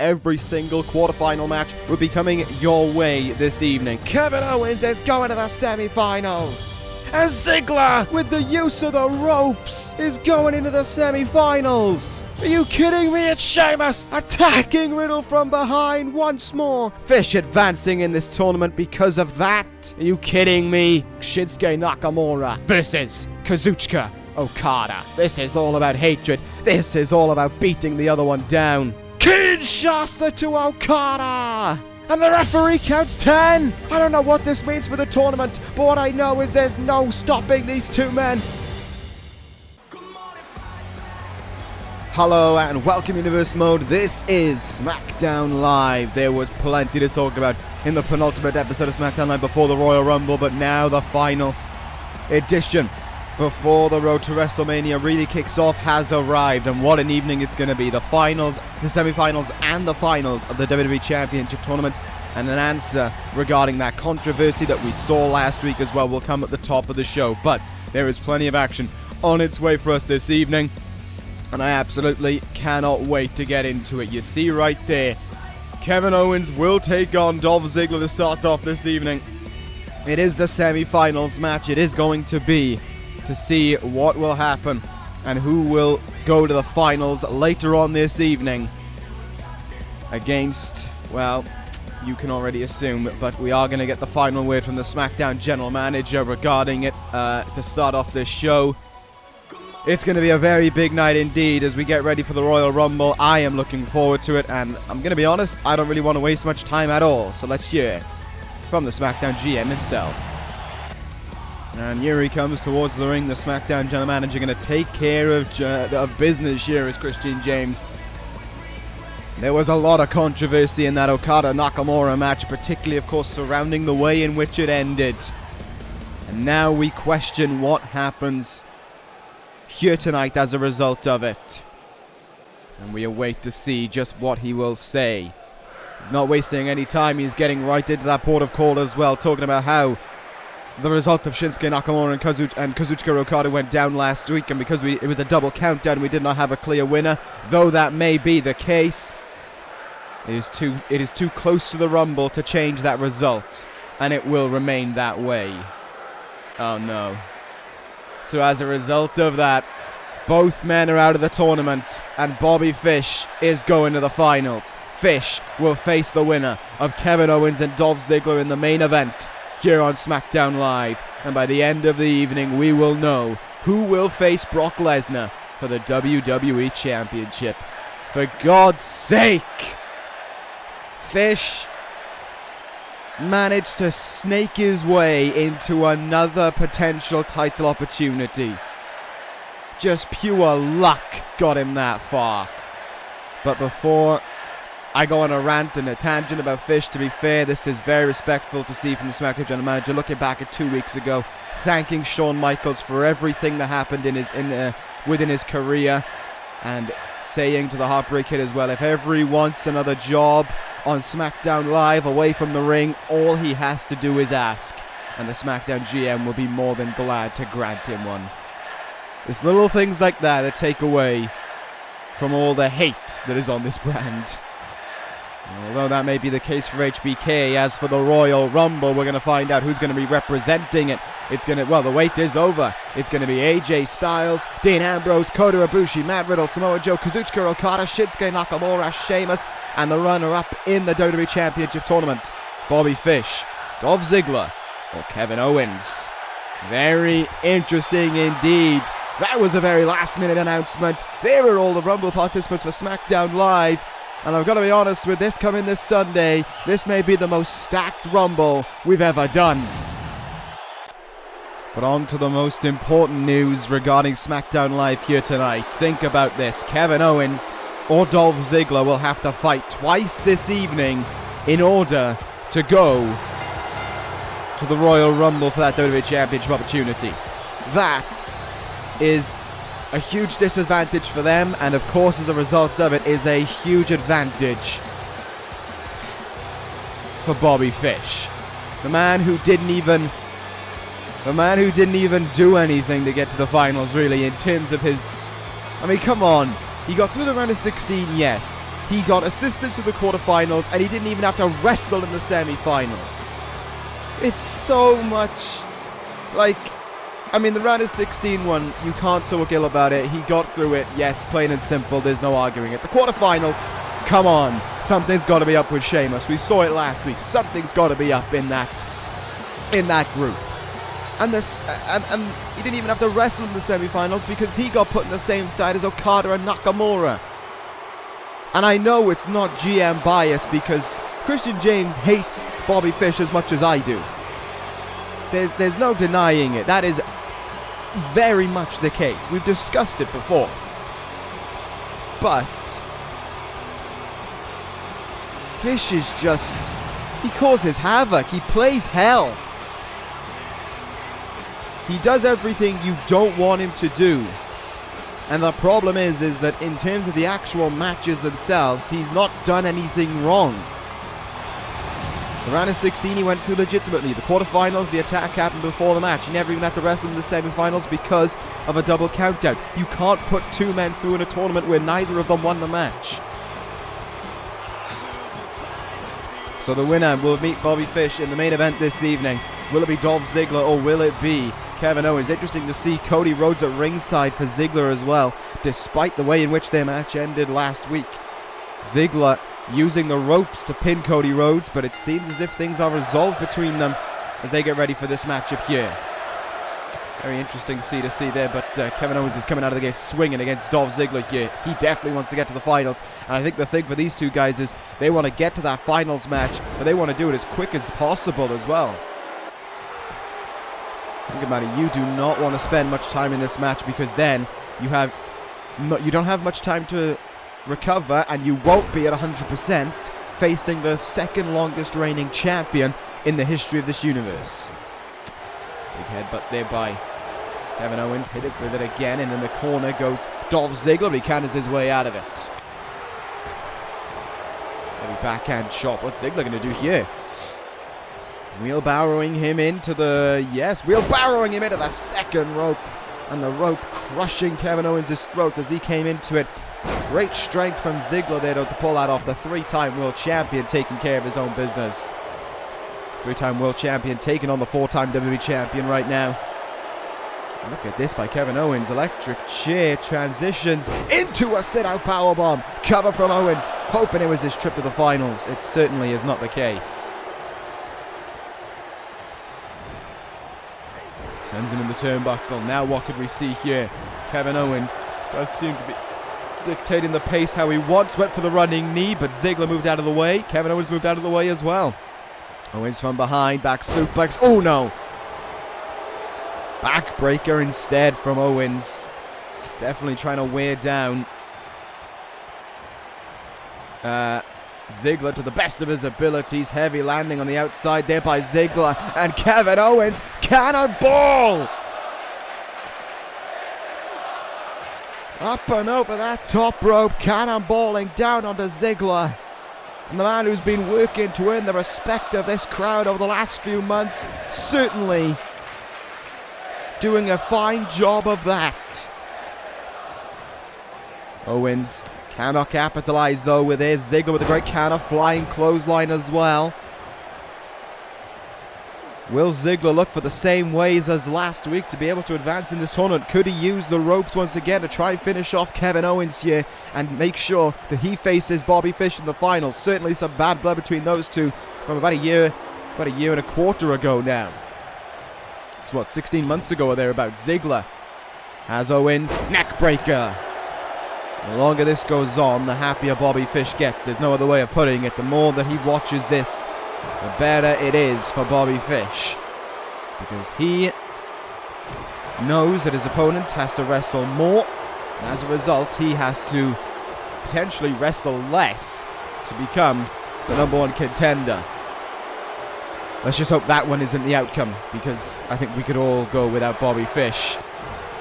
every single quarterfinal match will be coming your way this evening. Kevin Owens is going to the semi-finals. And Ziggler, with the use of the ropes, is going into the semi-finals. Are you kidding me? It's Sheamus attacking Riddle from behind once more. Fish advancing in this tournament because of that. Are you kidding me? Shinsuke Nakamura versus Kazuchika Okada. This is all about hatred. This is all about beating the other one down. Kinshasa to Okada. And the referee counts 10! I don't know what this means for the tournament, but what I know is there's no stopping these two men. Hello and welcome Universe Mode. This is Smackdown Live. There was plenty to talk about in the penultimate episode of Smackdown Live before the Royal Rumble, but now the final edition before the road to WrestleMania really kicks off has arrived, and what an evening it's going to be. The finals, the semi-finals and the finals of the WWE Championship Tournament, and an answer regarding that controversy that we saw last week as well will come at the top of the show. But there is plenty of action on its way for us this evening, and I absolutely cannot wait to get into it. You see right there, Kevin Owens will take on Dolph Ziggler to start off this evening. It is the semi-finals match. It is going to be to see what will happen and who will go to the finals later on this evening against, well, you can already assume, but we are going to get the final word from the SmackDown general manager regarding it to start off this show. It's going to be a very big night indeed as we get ready for the Royal Rumble. I am looking forward to it, and I'm going to be honest, I don't really want to waste much time at all, so let's hear from the SmackDown GM himself. And here he comes towards the ring. The SmackDown general manager going to take care of business here as Christian James. There was a lot of controversy in that Okada-Nakamura match, particularly, of course, surrounding the way in which it ended. And now we question what happens here tonight as a result of it. And we await to see just what he will say. He's not wasting any time. He's getting right into that port of call as well, talking about how the result of Shinsuke Nakamura and Kazuchika Okada went down last week, and because it was a double countdown, we did not have a clear winner. Though that may be the case, it is too close to the Rumble to change that result, and it will remain that way. Oh no. So as a result of that, both men are out of the tournament, and Bobby Fish is going to the finals. Fish will face the winner of Kevin Owens and Dolph Ziggler in the main event here on SmackDown Live, and by the end of the evening we will know who will face Brock Lesnar for the WWE Championship. For God's sake! Fish managed to snake his way into another potential title opportunity. Just pure luck got him that far. But before I go on a rant and a tangent about Fish, to be fair, this is very respectful to see from the SmackDown general manager, looking back at 2 weeks ago, thanking Shawn Michaels for everything that happened within his career, and saying to the Heartbreak Kid as well, if ever wants another job on SmackDown Live away from the ring, all he has to do is ask, and the SmackDown GM will be more than glad to grant him one. It's little things like that take away from all the hate that is on this brand. Although that may be the case for HBK, as for the Royal Rumble, we're going to find out who's going to be representing it. Well, the wait is over. It's going to be AJ Styles, Dean Ambrose, Kota Ibushi, Matt Riddle, Samoa Joe, Kazuchika Okada, Shinsuke Nakamura, Sheamus, and the runner-up in the WWE Championship Tournament, Bobby Fish, Dolph Ziggler, or Kevin Owens. Very interesting indeed. That was a very last-minute announcement. There are all the Rumble participants for SmackDown Live. And I've got to be honest, with this coming this Sunday, this may be the most stacked Rumble we've ever done. But on to the most important news regarding SmackDown Live here tonight. Think about this. Kevin Owens or Dolph Ziggler will have to fight twice this evening in order to go to the Royal Rumble for that WWE Championship opportunity. That is a huge disadvantage for them, and of course as a result of it is a huge advantage for Bobby Fish. The man who didn't even do anything to get to the finals, really, in terms of his... I mean, come on. He got through the round of 16, yes. He got assistance to the quarterfinals, and he didn't even have to wrestle in the semi-finals. It's so much like, I mean, the round of 16 one, you can't talk ill about it. He got through it, yes, plain and simple, there's no arguing it. The quarterfinals, come on, something's got to be up with Sheamus. We saw it last week. Something's got to be up in that group. And he didn't even have to wrestle in the semi-finals because he got put in the same side as Okada and Nakamura. And I know it's not GM bias because Christian James hates Bobby Fish as much as I do. There's no denying it. That is very much the case. We've discussed it before. But Fish is just, he causes havoc. He plays hell. He does everything you don't want him to do. And the problem is that in terms of the actual matches themselves, he's not done anything wrong. The round of 16 he went through legitimately. The quarterfinals, the attack happened before the match. He never even had to wrestle in the semi-finals because of a double countdown. You can't put two men through in a tournament where neither of them won the match. So the winner will meet Bobby Fish in the main event this evening. Will it be Dolph Ziggler or will it be Kevin Owens? Interesting to see Cody Rhodes at ringside for Ziggler as well, despite the way in which their match ended last week. Ziggler using the ropes to pin Cody Rhodes, but it seems as if things are resolved between them as they get ready for this matchup here. Very interesting to see there, but Kevin Owens is coming out of the gate swinging against Dolph Ziggler here. He definitely wants to get to the finals, and I think the thing for these two guys is they want to get to that finals match, but they want to do it as quick as possible as well. Think about it, you do not want to spend much time in this match because then you don't have much time to recover, and you won't be at 100% facing the second longest reigning champion in the history of this universe. Big headbutt there by Kevin Owens. Hit it with it again, and in the corner goes Dolph Ziggler, but he counters his way out of it. Heavy backhand chop. What's Ziggler going to do here? Wheelbarrowing him into the... Yes, wheelbarrowing him into the second rope. And the rope crushing Kevin Owens' throat as he came into it. Great strength from Ziggler there to pull that off. The three-time world champion taking care of his own business. Three-time world champion taking on the four-time WWE champion right now. Look at this by Kevin Owens. Electric chair transitions into a sit-out powerbomb. Cover from Owens. Hoping it was his trip to the finals. It certainly is not the case. Sends him in the turnbuckle. Now what could we see here? Kevin Owens does seem to be dictating the pace how he wants. Went for the running knee, but Ziggler moved out of the way. Kevin Owens moved out of the way as well. Owens from behind, back suplex. Oh no! Backbreaker instead from Owens. Definitely trying to wear down Ziggler to the best of his abilities. Heavy landing on the outside there by Ziggler. And Kevin Owens, cannonball! Up and over that top rope, cannonballing down onto Ziggler. And the man who's been working to earn the respect of this crowd over the last few months, certainly doing a fine job of that. Owens cannot capitalize though with his Ziggler with a great counter, flying clothesline as well. Will Ziggler look for the same ways as last week to be able to advance in this tournament? Could he use the ropes once again to try and finish off Kevin Owens here and make sure that he faces Bobby Fish in the finals? Certainly some bad blood between those two from about a year and a quarter ago now. It's what, 16 months ago or thereabouts. Ziggler has Owens, neckbreaker. The longer this goes on, the happier Bobby Fish gets. There's no other way of putting it. The more that he watches this, the better it is for Bobby Fish. Because he knows that his opponent has to wrestle more. And as a result, he has to potentially wrestle less to become the #1 contender. Let's just hope that one isn't the outcome, because I think we could all go without Bobby Fish.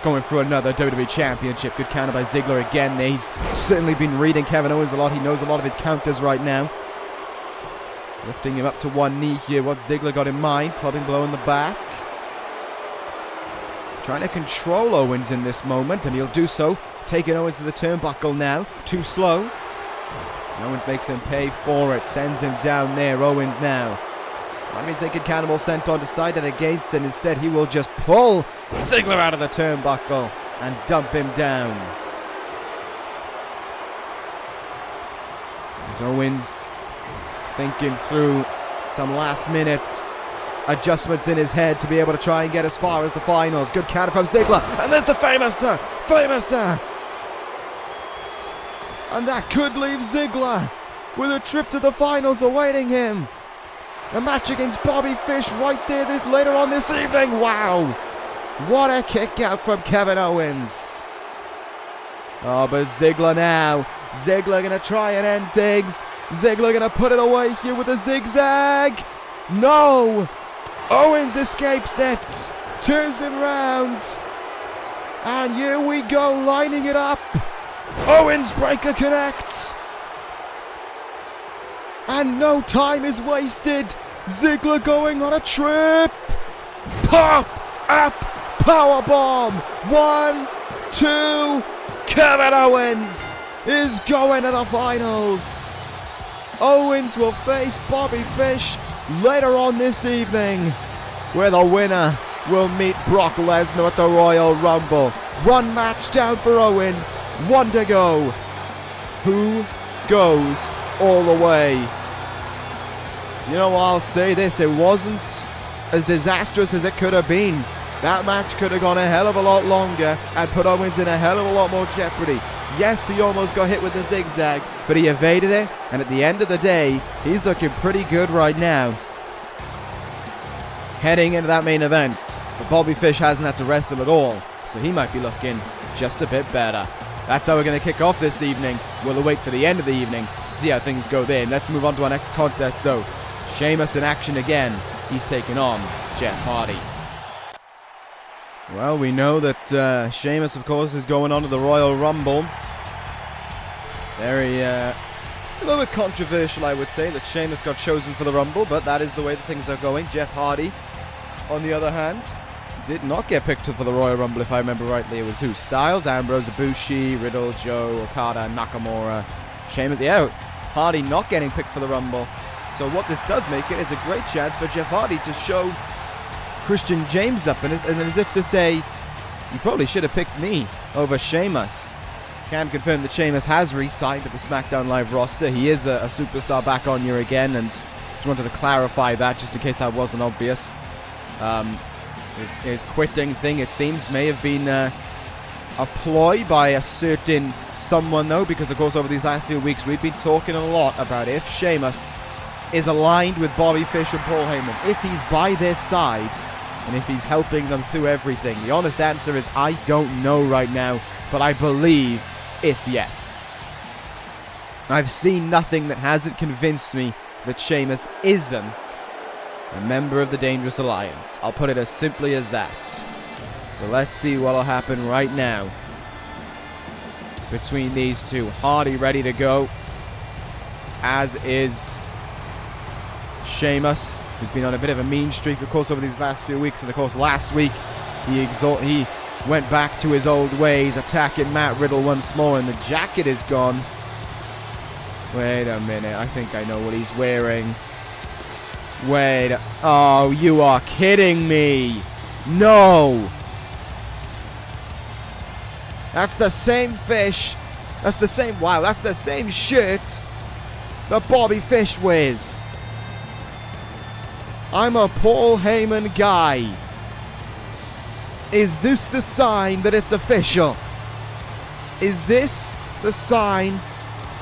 Going through another WWE Championship. Good counter by Ziggler again. He's certainly been reading Kevin Owens a lot. He knows a lot of his counters right now. Lifting him up to one knee here. What Ziggler got in mind. Clubbing blow in the back. Trying to control Owens in this moment, and he'll do so. Taking Owens to the turnbuckle now. Too slow. Owens makes him pay for it, sends him down there. Owens now. I've been thinking Cannibal Senton decided against it. Instead, he will just pull Ziggler out of the turnbuckle and dump him down. As Owens thinking through some last-minute adjustments in his head to be able to try and get as far as the finals. Good counter from Ziggler, and there's the famous, and that could leave Ziggler with a trip to the finals awaiting him. The match against Bobby Fish right there later on this evening. Wow, what a kick out from Kevin Owens. Oh, but Ziggler now. Ziggler gonna try and end things. Ziggler gonna put it away here with a zigzag. No! Owens escapes it. Turns him round. And here we go, lining it up. Owens breaker connects. And no time is wasted. Ziggler going on a trip. Pop! Up! Powerbomb! 1, 2... Kevin Owens is going to the finals. Owens will face Bobby Fish later on this evening, where the winner will meet Brock Lesnar at the Royal Rumble. One match down for Owens, one to go. Who goes all the way? You know, I'll say this, it wasn't as disastrous as it could have been. That match could have gone a hell of a lot longer and put Owens in a hell of a lot more jeopardy. Yes, he almost got hit with the zigzag, but he evaded it, and at the end of the day, he's looking pretty good right now. Heading into that main event, but Bobby Fish hasn't had to wrestle at all, so he might be looking just a bit better. That's how we're going to kick off this evening. We'll wait for the end of the evening to see how things go then. Let's move on to our next contest, though. Sheamus in action again. He's taking on Jeff Hardy. Well, we know that Sheamus, of course, is going on to the Royal Rumble. Very, a little bit controversial, I would say, that Sheamus got chosen for the Rumble, but that is the way that things are going. Jeff Hardy, on the other hand, did not get picked for the Royal Rumble, if I remember rightly. It was who? Styles, Ambrose, Ibushi, Riddle, Joe, Okada, Nakamura, Sheamus. Yeah, Hardy not getting picked for the Rumble. So what this does make it is a great chance for Jeff Hardy to show Christian James up, and as if to say, you probably should have picked me over Sheamus. Can confirm that Sheamus has re-signed to the Smackdown Live roster. He is a superstar back on here again, and just wanted to clarify that just in case that wasn't obvious. His quitting thing, it seems, may have been a ploy by a certain someone, though, because of course over these last few weeks we've been talking a lot about if Sheamus is aligned with Bobby Fish and Paul Heyman, if he's by their side, and if he's helping them through everything. The honest answer is I don't know right now, but I believe it's yes. I've seen nothing that hasn't convinced me that Sheamus isn't a member of the Dangerous Alliance. I'll put it as simply as that. So let's see what'll happen right now between these two. Hardy ready to go, as is Sheamus, who's been on a bit of a mean streak, of course, over these last few weeks. And of course, last week he went back to his old ways, attacking Matt Riddle once more, and the jacket is gone. Wait a minute, I think I know what he's wearing. Wait, oh, you are kidding me. No. That's the same fish. That's the same, wow, that's the same shirt that Bobby Fish wears. I'm a Paul Heyman guy. Is this the sign that it's official? Is this the sign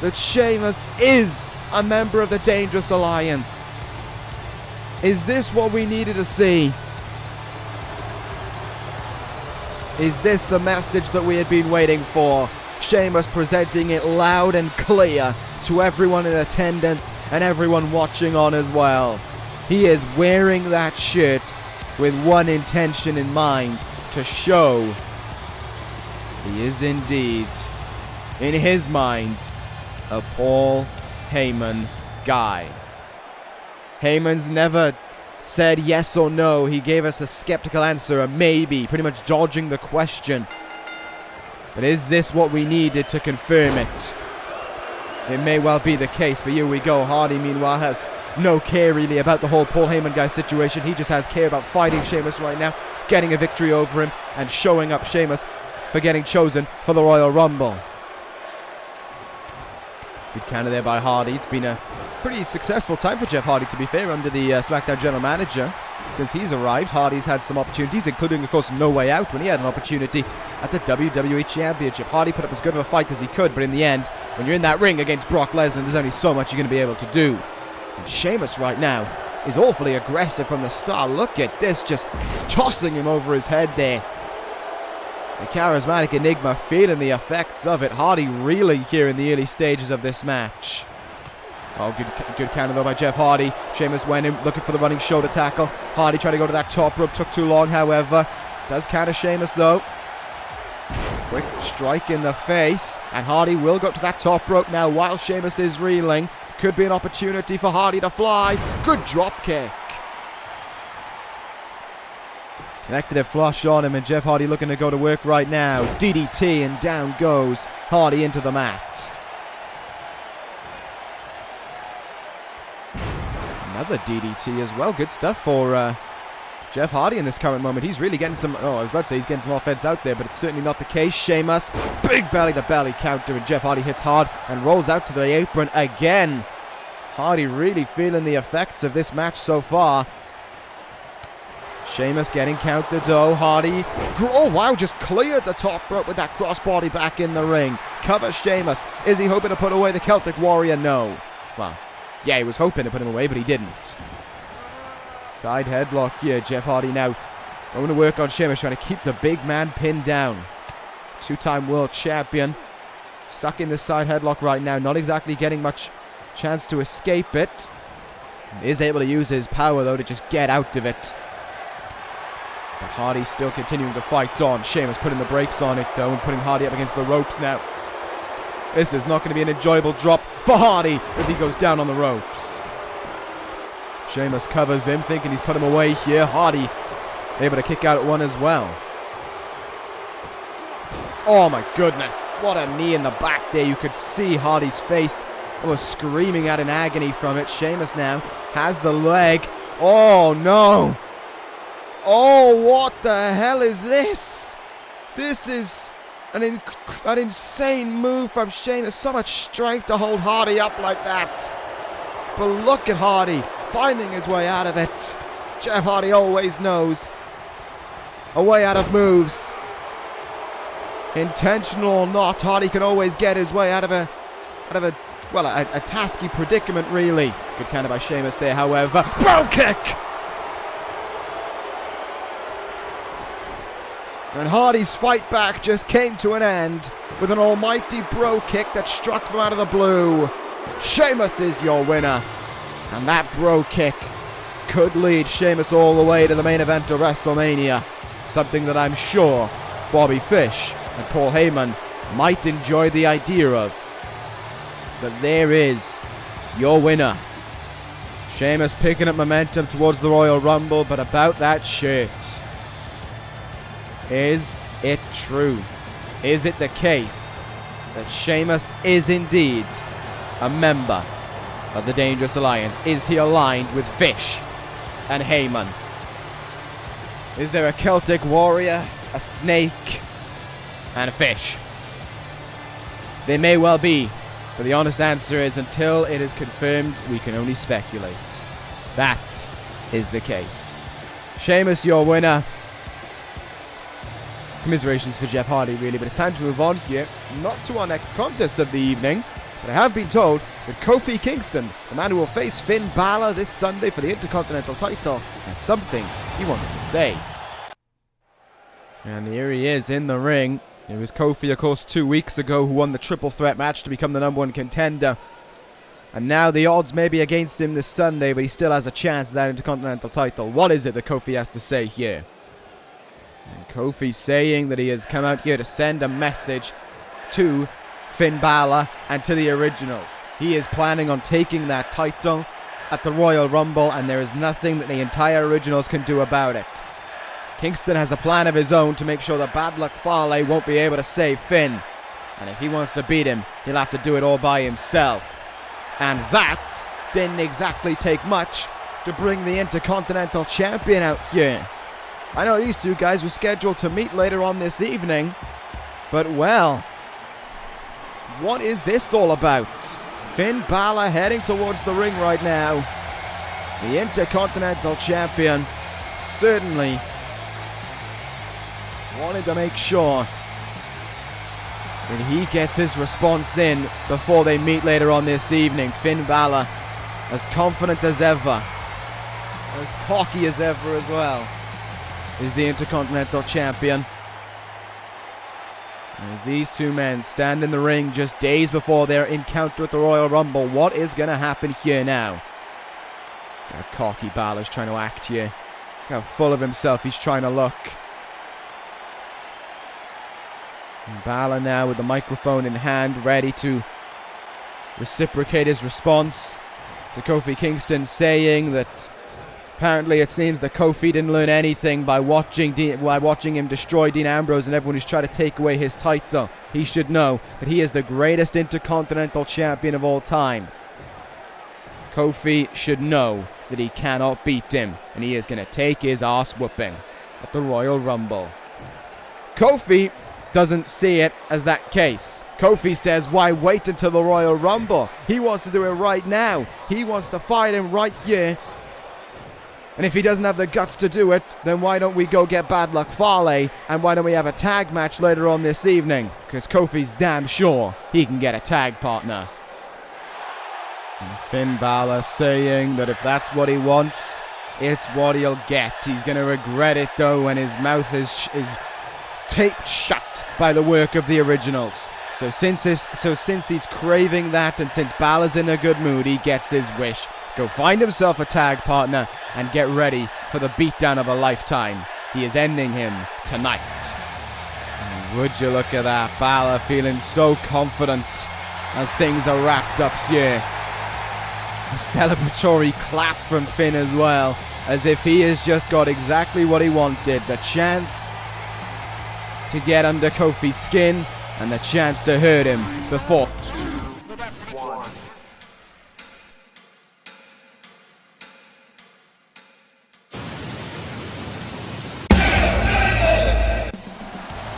that Sheamus is a member of the Dangerous Alliance? Is this what we needed to see? Is this the message that we had been waiting for? Sheamus presenting it loud and clear to everyone in attendance and everyone watching on as well. He is wearing that shirt with one intention in mind, to show he is indeed, in his mind, a Paul Heyman guy. Heyman's never said yes or no. He gave us a skeptical answer, a maybe, pretty much dodging the question. But is this what we needed to confirm it? It may well be the case, but here we go. Hardy, meanwhile, has no care really about the whole Paul Heyman guy situation. He just has care about fighting Sheamus right now, getting a victory over him, and showing up Sheamus for getting chosen for the Royal Rumble. Good counter there by Hardy. It's been a pretty successful time for Jeff Hardy, to be fair, under the SmackDown General Manager. Since he's arrived, Hardy's had some opportunities, including, of course, No Way Out, when he had an opportunity at the WWE Championship. Hardy put up as good of a fight as he could, but in the end, when you're in that ring against Brock Lesnar, there's only so much you're going to be able to do. And Sheamus right now is awfully aggressive from the start. Look at this, just tossing him over his head there. The charismatic Enigma feeling the effects of it. Hardy reeling here in the early stages of this match. Oh, good counter though by Jeff Hardy. Sheamus went in looking for the running shoulder tackle. Hardy tried to go to that top rope, took too long, however. Does counter Sheamus though. Quick strike in the face, and Hardy will go to that top rope now while Sheamus is reeling. Could be an opportunity for Hardy to fly. Good drop kick. Connected it flush on him, and Jeff Hardy looking to go to work right now. DDT, and down goes Hardy into the mat. Another DDT as well. Good stuff for Jeff Hardy in this current moment. He's really getting some... Oh, I was about to say he's getting some offense out there, but it's certainly not the case. Sheamus, big belly-to-belly counter, and Jeff Hardy hits hard and rolls out to the apron again. Hardy really feeling the effects of this match so far. Sheamus getting countered though. Hardy, oh wow, just cleared the top rope with that crossbody back in the ring. Covers Sheamus. Is he hoping to put away the Celtic Warrior? No. Well, yeah, he was hoping to put him away, but he didn't. Side headlock here. Jeff Hardy now going to work on Sheamus, trying to keep the big man pinned down. Two-time world champion. Stuck in this side headlock right now. Not exactly getting much chance to escape it. Is able to use his power, though, to just get out of it. But Hardy still continuing to fight on. Sheamus putting the brakes on it, though, and putting Hardy up against the ropes now. This is not going to be an enjoyable drop for Hardy as he goes down on the ropes. Sheamus covers him, thinking he's put him away here. Hardy able to kick out at one as well. Oh my goodness, what a knee in the back there. You could see Hardy's face was screaming out in agony from it. Sheamus now has the leg. Oh no. Oh, what the hell is this? This is an insane move from Sheamus. So much strength to hold Hardy up like that. But look at Hardy finding his way out of it. Jeff Hardy always knows a way out of moves. Intentional or not, Hardy can always get his way out of a tasky predicament, really. Good counter by Sheamus there, however. Bro kick! And Hardy's fight back just came to an end with an almighty bro kick that struck from out of the blue. Sheamus is your winner. And that bro kick could lead Sheamus all the way to the main event of WrestleMania. Something that I'm sure Bobby Fish and Paul Heyman might enjoy the idea of. But there is your winner. Sheamus picking up momentum towards the Royal Rumble, but about that shirt. Is it true? Is it the case that Sheamus is indeed a member of the Dangerous Alliance? Is he aligned with Fish and Heyman? Is there a Celtic Warrior, a Snake, and a Fish? There may well be, but the honest answer is until it is confirmed, we can only speculate. That is the case. Sheamus, your winner. Commiserations for Jeff Hardy, really, but it's time to move on here, not to our next contest of the evening, but I have been told that Kofi Kingston, the man who will face Finn Bálor this Sunday for the Intercontinental title, has something he wants to say. And here he is in the ring. It was Kofi, of course, 2 weeks ago who won the triple threat match to become the #1 contender. And now the odds may be against him this Sunday, but he still has a chance at that Intercontinental title. What is it that Kofi has to say here? And Kofi saying that he has come out here to send a message to Finn Bálor and to the Originals. He is planning on taking that title at the Royal Rumble, and there is nothing that the entire Originals can do about it. Kingston has a plan of his own to make sure that Bad Luck Fale won't be able to save Finn. And if he wants to beat him, he'll have to do it all by himself. And that didn't exactly take much to bring the Intercontinental Champion out here. I know these two guys were scheduled to meet later on this evening, but well, what is this all about? Finn Bálor heading towards the ring right now. The Intercontinental Champion certainly wanted to make sure that he gets his response in before they meet later on this evening. Finn Bálor, as confident as ever, as cocky as ever as well, is the Intercontinental Champion. As these two men stand in the ring just days before their encounter at the Royal Rumble, what is going to happen here now? How cocky Balor's trying to act here. How full of himself he's trying to look. And Bálor now with the microphone in hand, ready to reciprocate his response to Kofi Kingston, saying that apparently it seems that Kofi didn't learn anything by watching him destroy Dean Ambrose and everyone who's trying to take away his title. He should know that he is the greatest Intercontinental Champion of all time. Kofi should know that he cannot beat him, and he is going to take his ass whooping at the Royal Rumble. Kofi doesn't see it as that case. Kofi says, why wait until the Royal Rumble? He wants to do it right now. He wants to fight him right here. And if he doesn't have the guts to do it, then why don't we go get Bad Luck Fale, and why don't we have a tag match later on this evening? Because Kofi's damn sure he can get a tag partner. And Finn Bálor saying that if that's what he wants, it's what he'll get. He's going to regret it though when his mouth is taped shut by the work of the originals. So since he's craving that, and since Balor's in a good mood, he gets his wish. Go find himself a tag partner and get ready for the beatdown of a lifetime. He is ending him tonight. And would you look at that? Bálor feeling so confident as things are wrapped up here. A celebratory clap from Finn as well, as if he has just got exactly what he wanted. The chance to get under Kofi's skin and the chance to hurt him before.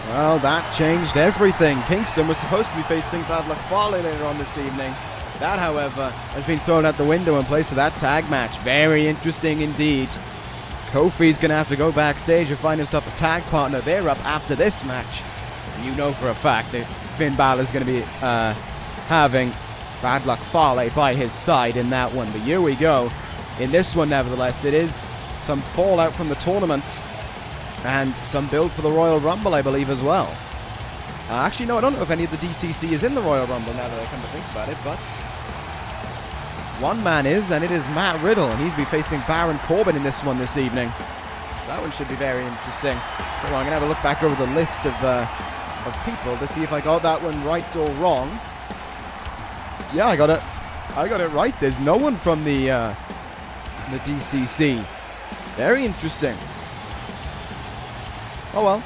Well, that changed everything. Kingston was supposed to be facing Bad Luck Fale later on this evening. That, however, has been thrown out the window in place of that tag match. Very interesting indeed. Kofi's going to have to go backstage and find himself a tag partner. They're up after this match. And you know for a fact that Finn Bálor's going to be having Bad Luck Fale by his side in that one. But here we go. In this one, nevertheless, it is some fallout from the tournament and some build for the Royal Rumble, I believe, as well. Actually, no, I don't know if any of the D.C.C is in the Royal Rumble now that I come to think about it, but one man is, and it is Matt Riddle, and he's be facing Baron Corbin in this one this evening. So that one should be very interesting. Well, I'm going to have a look back over the list of people to see if I got that one right or wrong. Yeah, I got it right. There's no one from the D.C.C. Very interesting. Oh well.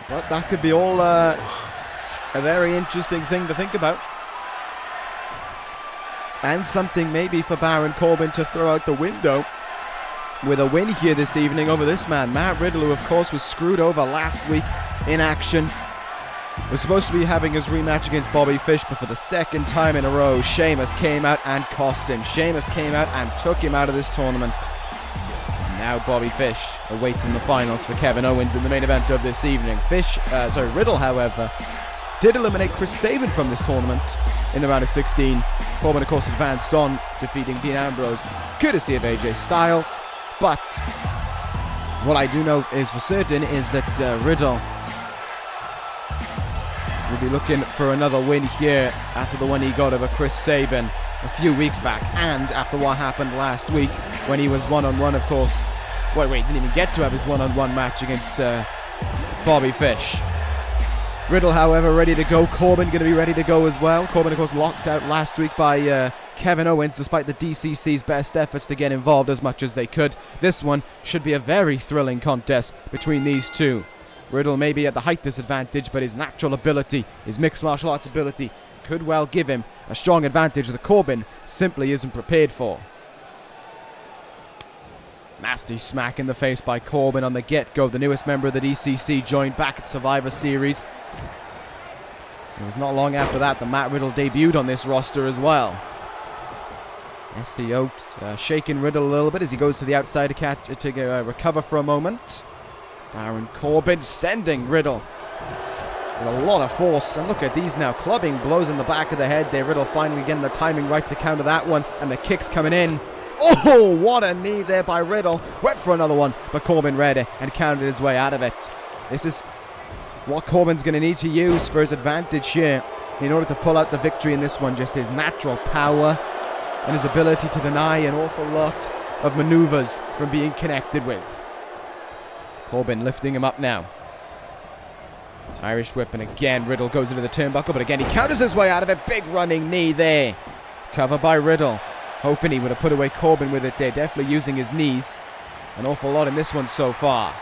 But that could be all a very interesting thing to think about. And something maybe for Baron Corbin to throw out the window with a win here this evening over this man, Matt Riddle, who of course was screwed over last week in action. Was supposed to be having his rematch against Bobby Fish, but for the second time in a row, Sheamus came out and cost him. Sheamus came out and took him out of this tournament. And now Bobby Fish awaits in the finals for Kevin Owens in the main event of this evening. Riddle, however, did eliminate Chris Sabin from this tournament in the round of 16. Corbin, of course, advanced on, defeating Dean Ambrose, courtesy of AJ Styles. But what I do know is for certain is that Riddle will be looking for another win here after the one he got over Chris Sabin a few weeks back, and after what happened last week when he was one-on-one, of course. Wait, didn't even get to have his one-on-one match against Bobby Fish. Riddle, however, ready to go. Corbin going to be ready to go as well. Corbin, of course, locked out last week by Kevin Owens, despite the D.C.C's best efforts to get involved as much as they could. This one should be a very thrilling contest between these two. Riddle may be at the height disadvantage, but his natural ability, his mixed martial arts ability, could well give him a strong advantage that Corbin simply isn't prepared for. Nasty smack in the face by Corbin on the get-go. The newest member of the D.C.C. joined back at Survivor Series. It was not long after that Matt Riddle debuted on this roster as well. STO shaking Riddle a little bit as he goes to the outside to recover for a moment. Baron Corbin sending Riddle with a lot of force. And look at these now, clubbing blows in the back of the head there. Riddle finally getting the timing right to counter that one. And the kicks coming in. Oh, what a knee there by Riddle. Went for another one, but Corbin read it and counted his way out of it. This is what Corbin's going to need to use for his advantage here in order to pull out the victory in this one. Just his natural power and his ability to deny an awful lot of maneuvers from being connected with. Corbin lifting him up now. Irish whip, and again Riddle goes into the turnbuckle, but again he counters his way out of it. Big running knee there. Cover by Riddle. Hoping he would have put away Corbin with it there. Definitely using his knees an awful lot in this one so far.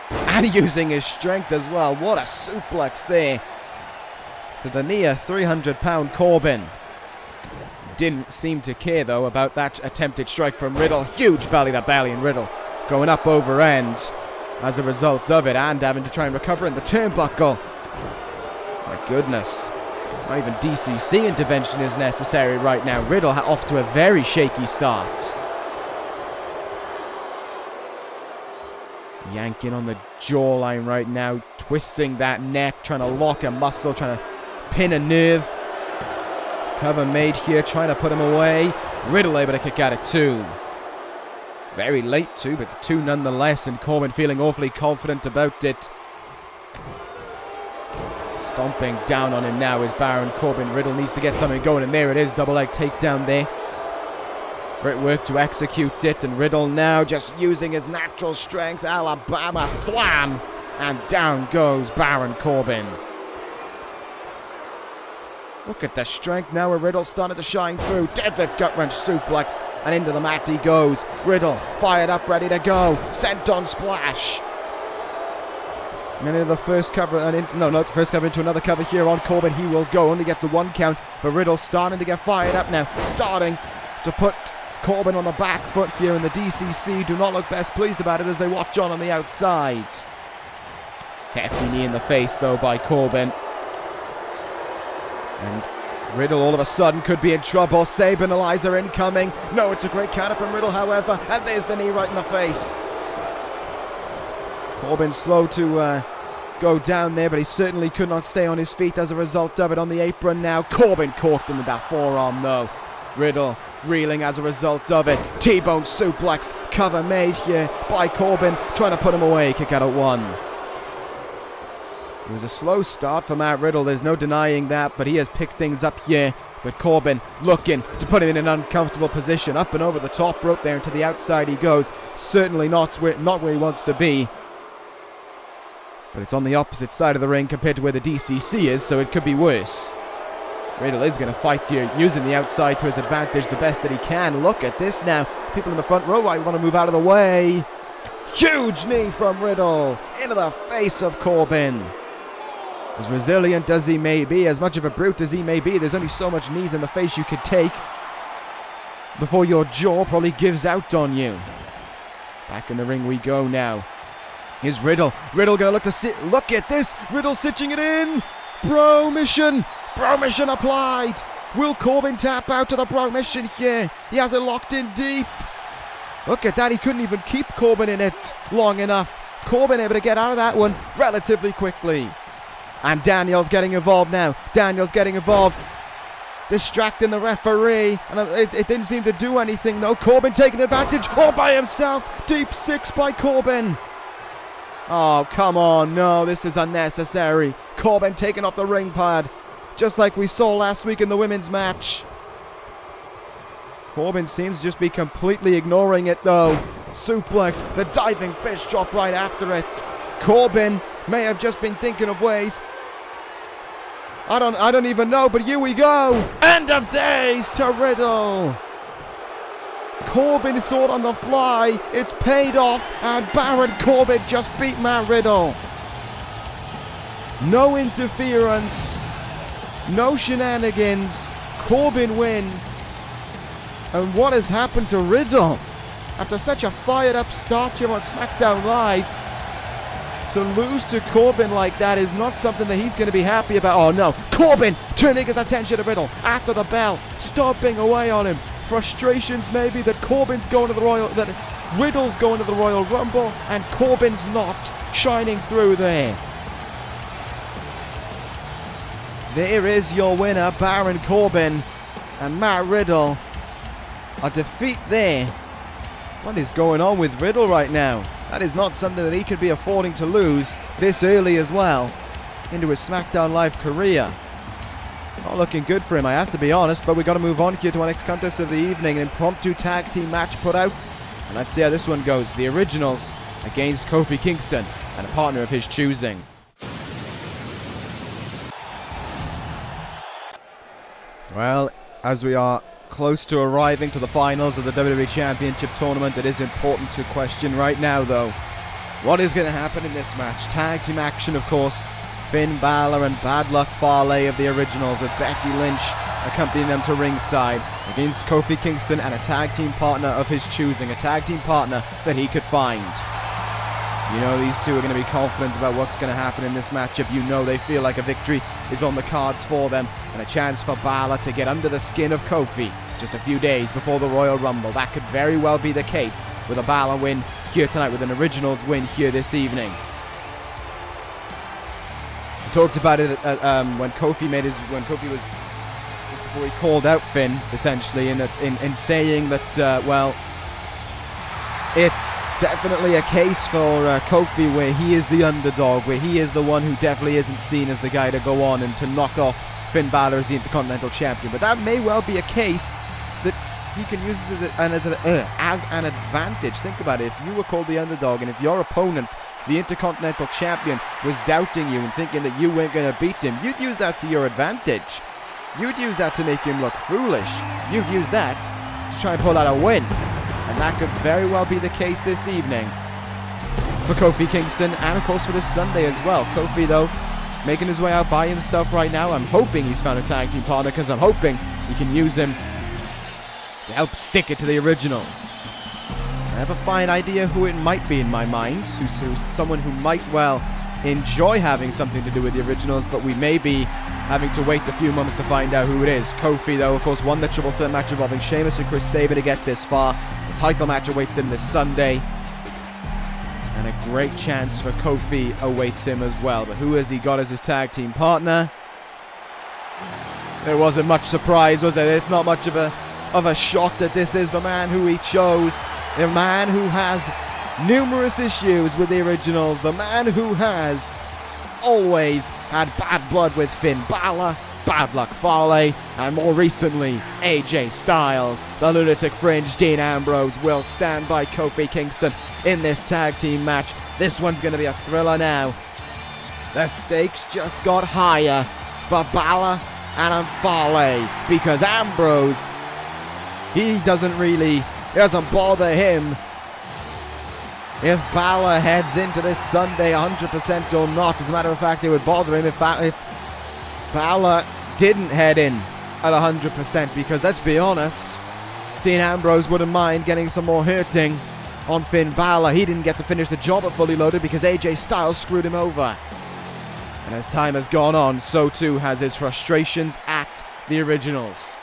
And using his strength as well. What a suplex there to the near 300-pound Corbin. Didn't seem to care, though, about that attempted strike from Riddle. Huge belly-to-belly, and Riddle going up over end as a result of it, and having to try and recover in the turnbuckle. My goodness. Not even D.C.C. intervention is necessary right now. Riddle off to a very shaky start. Yanking on the jawline right now, twisting that neck, trying to lock a muscle, trying to pin a nerve. Cover made here, trying to put him away. Riddle able to kick out at 2. Very late too, but 2 nonetheless, and Corbin feeling awfully confident about it. Stomping down on him now is Baron Corbin. Riddle needs to get something going, and there it is, double leg takedown there. Great work to execute it, and Riddle now just using his natural strength. Alabama slam, and down goes Baron Corbin. Look at the strength now where Riddle started to shine through. Deadlift gut wrench suplex, and into the mat he goes. Riddle fired up, ready to go. Sent on splash. And then into the first cover, first cover into another cover here on Corbin. He will go, only gets a 1 count, but Riddle's starting to get fired up now. Starting to put Corbin on the back foot here, and the D.C.C. do not look best pleased about it as they watch on the outside. Hefty knee in the face, though, by Corbin. And Riddle all of a sudden could be in trouble. Sabinalizer incoming. No, it's a great counter from Riddle, however, and there's the knee right in the face. Corbin slow to go down there, but he certainly could not stay on his feet as a result of it. On the apron now, Corbin caught him with that forearm though. Riddle reeling as a result of it. T-bone suplex, cover made here by Corbin, trying to put him away. Kick out at 1. It was a slow start for Matt Riddle, there's no denying that, but he has picked things up here. But Corbin looking to put him in an uncomfortable position. Up and over the top rope there, and to the outside he goes. Certainly not where he wants to be. But it's on the opposite side of the ring compared to where the D.C.C. is, so it could be worse. Riddle is going to fight here, using the outside to his advantage the best that he can. Look at this now. People in the front row, I want to move out of the way. Huge knee from Riddle into the face of Corbin. As resilient as he may be, as much of a brute as he may be, there's only so much knees in the face you could take before your jaw probably gives out on you. Back in the ring we go now. Here's Riddle. Riddle gonna look to sit. Look at this. Riddle stitching it in. Bro mission. Bro mission applied. Will Corbin tap out to the bro mission here? He has it locked in deep. Look at that. He couldn't even keep Corbin in it long enough. Corbin able to get out of that one relatively quickly. And Daniel's getting involved now. Daniel's getting involved. Distracting the referee. And it didn't seem to do anything though. Corbin taking advantage all by himself. Deep 6 by Corbin. Oh, come on. No, this is unnecessary. Corbin taking off the ring pad. Just like we saw last week in the women's match. Corbin seems to just be completely ignoring it though. Suplex. The diving fish drop right after it. Corbin may have just been thinking of ways. I don't even know, but here we go. End of days to Riddle. Corbin thought on the fly. It's paid off, and Baron Corbin just beat Matt Riddle. No interference. No shenanigans. Corbin wins. And what has happened to Riddle? After such a fired-up start here on SmackDown Live, to lose to Corbin like that is not something that he's going to be happy about. Oh no, Corbin turning his attention to Riddle after the bell, stomping away on him. Frustrations maybe that Corbin's going to the that Riddle's going to the Royal Rumble and Corbin's not shining through there. There is your winner, Baron Corbin, and Matt Riddle. A defeat there. What is going on with Riddle right now? That is not something that he could be affording to lose this early as well into his SmackDown Live career. Not looking good for him, I have to be honest, but we've got to move on here to our next contest of the evening. An impromptu tag team match put out. And let's see how this one goes. The Originals against Kofi Kingston and a partner of his choosing. Well, as we are close to arriving to the finals of the WWE Championship Tournament, it is important to question right now, though, what is going to happen in this match? Tag team action, of course. Finn Bálor and Bad Luck Fale of the Originals, with Becky Lynch accompanying them to ringside against Kofi Kingston and a tag team partner of his choosing, a tag team partner that he could find. You know these two are going to be confident about what's going to happen in this matchup. You know they feel like a victory is on the cards for them, and a chance for Bálor to get under the skin of Kofi just a few days before the Royal Rumble. That could very well be the case with a Bálor win here tonight, with an Originals win here this evening. We talked about it when Kofi was just before he called out Finn, essentially, in saying that well, it's definitely a case for Kofi where he is the underdog, where he is the one who definitely isn't seen as the guy to go on and to knock off Finn Bálor as the Intercontinental Champion. But that may well be a case that he can use as an advantage. Think about it. If you were called the underdog and if your opponent, the Intercontinental Champion, was doubting you and thinking that you weren't going to beat him, you'd use that to your advantage. You'd use that to make him look foolish. You'd use that to try and pull out a win. And that could very well be the case this evening for Kofi Kingston, and of course for this Sunday as well. Kofi, though, making his way out by himself right now. I'm hoping he's found a tag team partner, because I'm hoping he can use him to help stick it to the Originals. I have a fine idea who it might be in my mind, who's someone who might well enjoy having something to do with the Originals, but we may be having to wait a few moments to find out who it is. Kofi, though, of course, won the triple threat match involving Sheamus and Chris Sabin to get this far. The title match awaits him this Sunday, and a great chance for Kofi awaits him as well. But who has he got as his tag team partner? There wasn't much surprise, was there? It's not much of a shock that this is the man who he chose. The man who has numerous issues with the Originals. The man who has always had bad blood with Finn Bálor, Bad Luck Fale, and more recently, AJ Styles. The Lunatic Fringe, Dean Ambrose, will stand by Kofi Kingston in this tag team match. This one's going to be a thriller now. The stakes just got higher for Bálor and Fale, because Ambrose, it doesn't bother him if Bálor heads into this Sunday 100% or not. As a matter of fact, it would bother him if Bálor didn't head in at 100%, because let's be honest, Dean Ambrose wouldn't mind getting some more hurting on Finn Bálor. He didn't get to finish the job at Fully Loaded because AJ Styles screwed him over. And as time has gone on, so too has his frustrations at the Originals.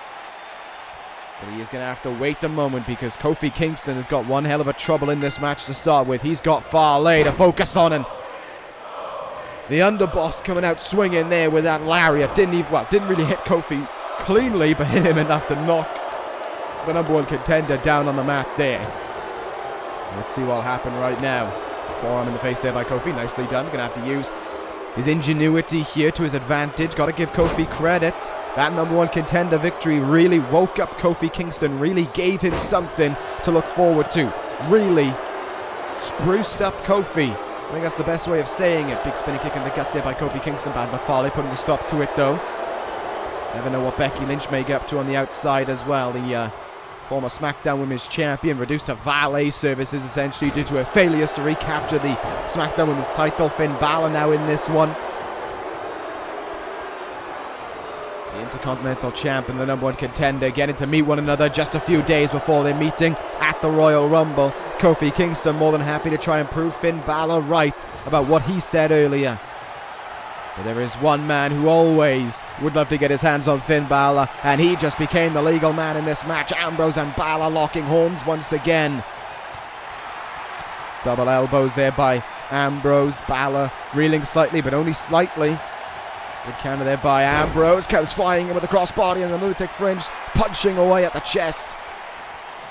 But he is going to have to wait a moment, because Kofi Kingston has got one hell of a trouble in this match to start with. He's got Fale to focus on, and the underboss coming out swinging there with that lariat. Didn't really hit Kofi cleanly, but hit him enough to knock the number one contender down on the mat there. Let's see what'll happen right now. Forearm in the face there by Kofi. Nicely done. Going to have to use his ingenuity here to his advantage. Got to give Kofi credit. That number one contender victory really woke up Kofi Kingston, really gave him something to look forward to. Really spruced up Kofi. I think that's the best way of saying it. Big spinning kick in the gut there by Kofi Kingston. Bad Luck Fale putting a stop to it, though. Never know what Becky Lynch may get up to on the outside as well. The former SmackDown Women's Champion, reduced to valet services essentially due to her failures to recapture the SmackDown Women's title. Finn Bálor now in this one. Intercontinental Champ and the #1 contender getting to meet one another just a few days before their meeting at the Royal Rumble. Kofi Kingston more than happy to try and prove Finn Bálor right about what he said earlier. But there is one man who always would love to get his hands on Finn Bálor, and he just became the legal man in this match. Ambrose and Bálor locking horns once again. Double elbows there by Ambrose. Bálor reeling slightly, but only slightly. Good counter there by Ambrose. Comes flying in with the crossbody and the lunatic fringe, punching away at the chest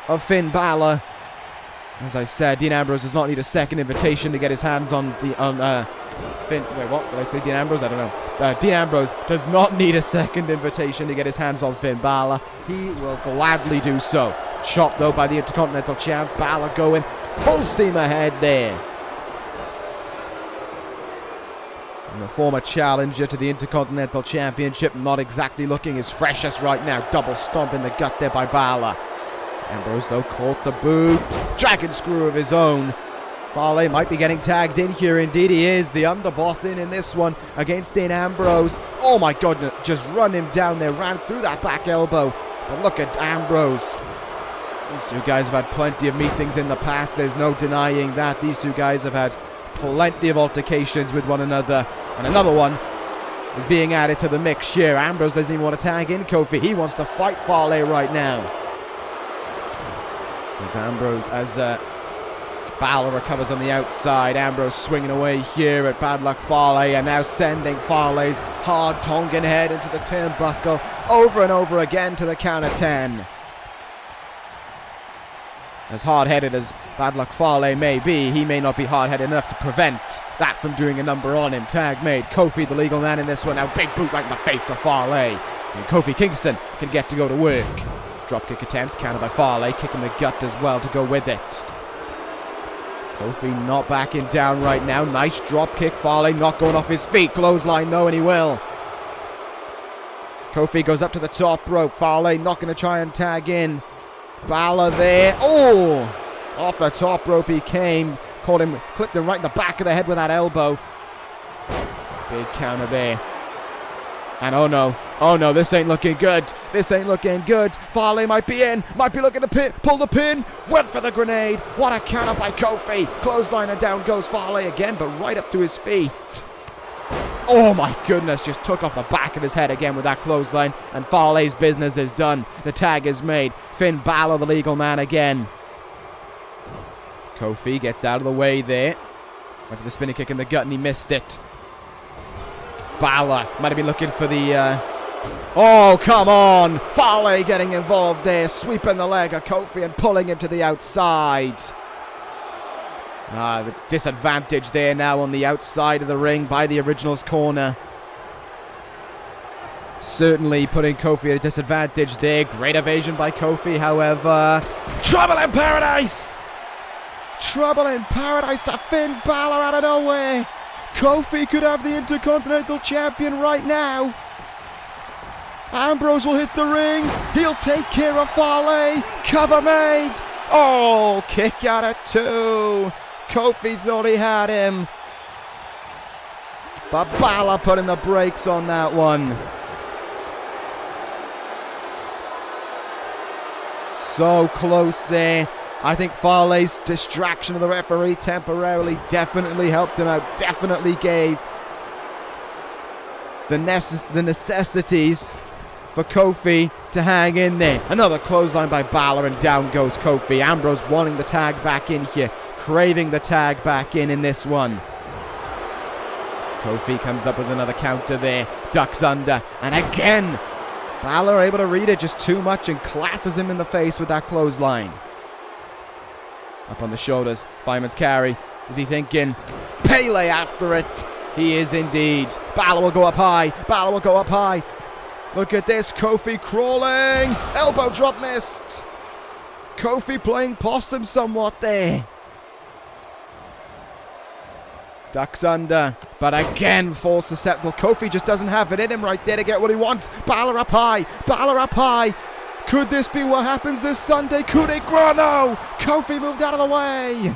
of Finn Bálor. As I said, Dean Ambrose does not need a second invitation to get his hands on Finn. Wait, what did I say? Dean Ambrose? I don't know. Dean Ambrose does not need a second invitation to get his hands on Finn Bálor. He will gladly do so. Chopped though by the Intercontinental Champ. Bálor going full steam ahead there. And the former challenger to the Intercontinental Championship not exactly looking his freshest right now. Double stomp in the gut there by Bálor. Ambrose though caught the boot. Dragon screw of his own. Fale might be getting tagged in here. Indeed he is. The underboss in this one against Dean Ambrose. Oh my goodness. Just run him down there. Ran through that back elbow. But look at Ambrose. These two guys have had plenty of meetings in the past. There's no denying that. These two guys have had plenty of altercations with one another. And another one is being added to the mix here. Ambrose doesn't even want to tag in Kofi. He wants to fight Fale right now. As Bálor recovers on the outside. Ambrose swinging away here at Bad Luck Fale, and now sending Fale's hard Tongan head into the turnbuckle over and over again to the count of 10. As hard-headed as Bad Luck Fale may be, he may not be hard-headed enough to prevent that from doing a number on him. Tag made. Kofi the legal man in this one. Now big boot right in the face of Fale. And Kofi Kingston can get to go to work. Dropkick attempt, countered by Fale, kicking the gut as well to go with it. Kofi not backing down right now. Nice dropkick. Fale not going off his feet. Clothesline though, and he will. Kofi goes up to the top rope. Fale not going to try and tag in. Bálor there. Oh! Off the top rope he came. Caught him, clipped him right in the back of the head with that elbow. Big counter there. And oh no, this ain't looking good. This ain't looking good. Fale might be in, might be looking to pull the pin. Went for the grenade. What a counter by Kofi. Clothesline and down goes Fale again, but right up to his feet. Oh my goodness, just took off the back of his head again with that clothesline. And Fale's business is done. The tag is made. Finn Bálor, the legal man again. Kofi gets out of the way there. Went for the spinning kick in the gut and he missed it. Bálor might have been looking for the... Oh, come on! Fale getting involved there, sweeping the leg of Kofi and pulling him to the outside. The disadvantage there now on the outside of the ring by the Originals corner. Certainly putting Kofi at a disadvantage there. Great evasion by Kofi, however. Trouble in Paradise! Trouble in Paradise to Finn Bálor out of nowhere. Kofi could have the Intercontinental Champion right now. Ambrose will hit the ring. He'll take care of Fale. Cover made. Oh, kick out at 2. Kofi thought he had him. But Bálor putting the brakes on that one. So close there. I think Fale's distraction of the referee temporarily definitely helped him out. Definitely gave the necessities for Kofi to hang in there. Another clothesline by Bálor and down goes Kofi. Ambrose wanting the tag back in here. Craving the tag back in this one. Kofi comes up with another counter there. Ducks under. And again, Bálor able to read it just too much and clatters him in the face with that clothesline. Up on the shoulders, fireman's carry. Is he thinking Pele after it? He is indeed. Bálor will go up high. Bálor will go up high. Look at this. Kofi crawling. Elbow drop missed. Kofi playing possum somewhat there. Ducks under. But again, full susceptible. Kofi just doesn't have it in him right there to get what he wants. Bálor up high. Bálor up high. Could this be what happens this Sunday? Could it grow? No! Kofi moved out of the way.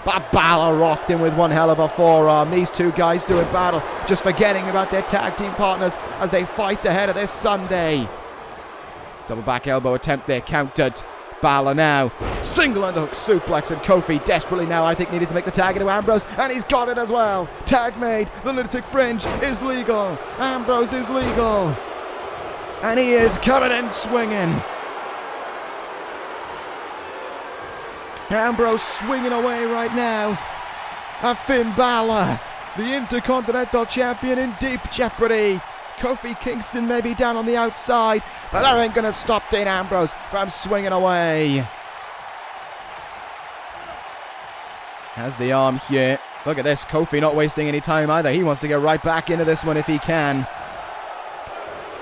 But Bálor rocked him with one hell of a forearm. These two guys doing battle, just forgetting about their tag team partners as they fight ahead of this Sunday. Double back elbow attempt there, countered. Bálor now, single underhook suplex, and Kofi desperately now, I think, needed to make the tag into Ambrose, and he's got it as well. Tag made, the lunatic fringe is legal. Ambrose is legal. And he is coming in swinging. Ambrose swinging away right now at Finn Bálor, the Intercontinental Champion, in deep jeopardy. Kofi Kingston may be down on the outside, but that ain't going to stop Dean Ambrose from swinging away. Has the arm here. Look at this, Kofi not wasting any time either. He wants to get right back into this one if he can.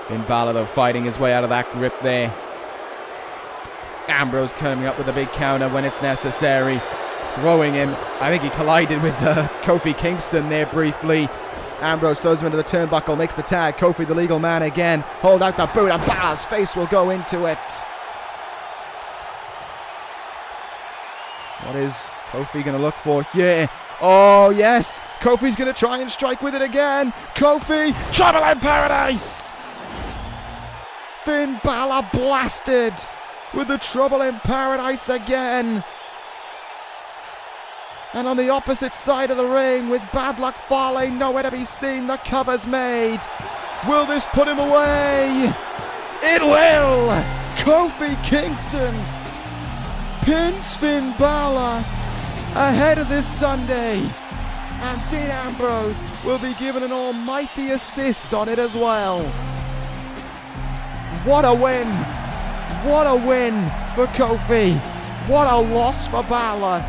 Finn Bálor, though, fighting his way out of that grip there. Ambrose coming up with a big counter when it's necessary. Throwing him. I think he collided with Kofi Kingston there briefly. Ambrose throws him into the turnbuckle, makes the tag. Kofi, the legal man again. Hold out the boot, and Bálor's face will go into it. What is Kofi going to look for here? Oh, yes. Kofi's going to try and strike with it again. Kofi, trouble in paradise. Finn Bálor blasted with the trouble in paradise again. And on the opposite side of the ring, with Bad Luck Fale nowhere to be seen, the cover's made. Will this put him away? It will! Kofi Kingston pins Finn Bálor ahead of this Sunday. And Dean Ambrose will be given an almighty assist on it as well. What a win! What a win for Kofi! What a loss for Bálor!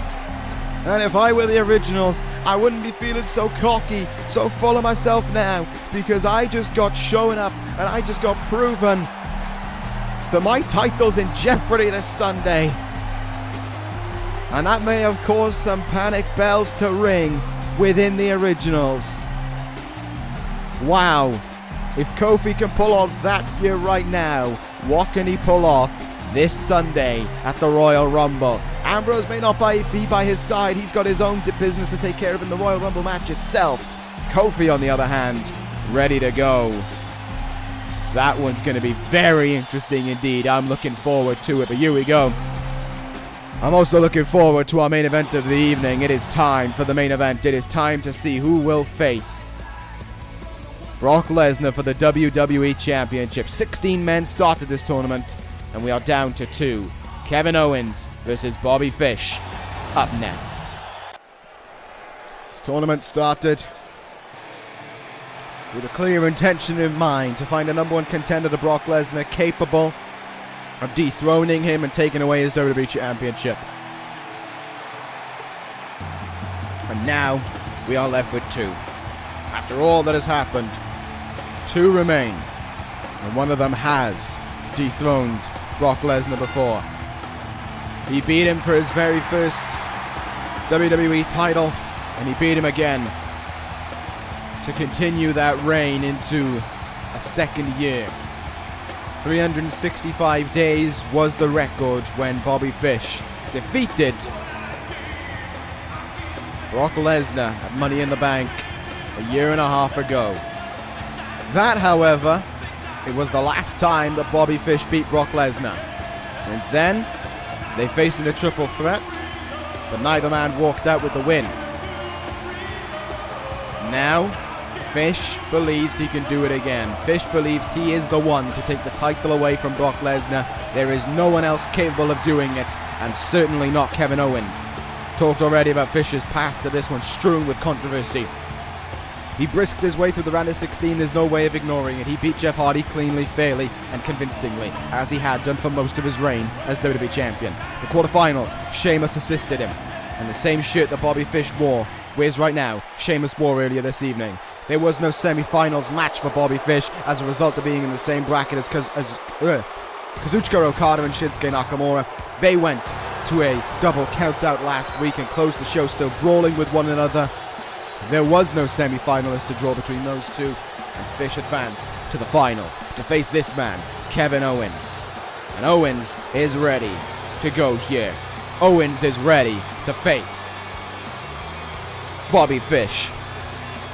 And if I were the originals, I wouldn't be feeling so cocky, so full of myself now, because I just got shown up and I just got proven that my title's in jeopardy this Sunday. And that may have caused some panic bells to ring within the originals. Wow. If Kofi can pull off that here right now, what can he pull off this Sunday at the Royal Rumble? Ambrose may not be by his side. He's got his own business to take care of in the Royal Rumble match itself. Kofi, on the other hand, ready to go. That one's going to be very interesting indeed. I'm looking forward to it, but here we go. I'm also looking forward to our main event of the evening. It is time for the main event. It is time to see who will face Brock Lesnar for the WWE Championship. 16 men started this tournament, and we are down to 2. Kevin Owens versus Bobby Fish up next. This tournament started with a clear intention in mind to find a number 1 contender to Brock Lesnar capable of dethroning him and taking away his WWE Championship. And now we are left with 2. After all that has happened, 2 remain, and one of them has dethroned Brock Lesnar before. He beat him for his very first WWE title, and he beat him again to continue that reign into a second year. 365 days was the record when Bobby Fish defeated Brock Lesnar at Money in the Bank a year and a half ago. That, however, it was the last time that Bobby Fish beat Brock Lesnar. Since then, they faced in a triple threat, but neither man walked out with the win. Now, Fish believes he can do it again. Fish believes he is the one to take the title away from Brock Lesnar. There is no one else capable of doing it, and certainly not Kevin Owens. Talked already about Fish's path to this one, strewn with controversy. He brisked his way through the round of 16, there's no way of ignoring it. He beat Jeff Hardy cleanly, fairly, and convincingly, as he had done for most of his reign as WWE Champion. The quarterfinals, Sheamus assisted him, and the same shirt that Bobby Fish wears right now, Sheamus wore earlier this evening. There was no semi-finals match for Bobby Fish as a result of being in the same bracket as Kazuchika Okada and Shinsuke Nakamura. They went to a double count-out last week and closed the show still brawling with one another. There was no semi-finalist to draw between those two, and Fish advanced to the finals to face this man, Kevin Owens. And Owens is ready to go here. Owens is ready to face Bobby Fish.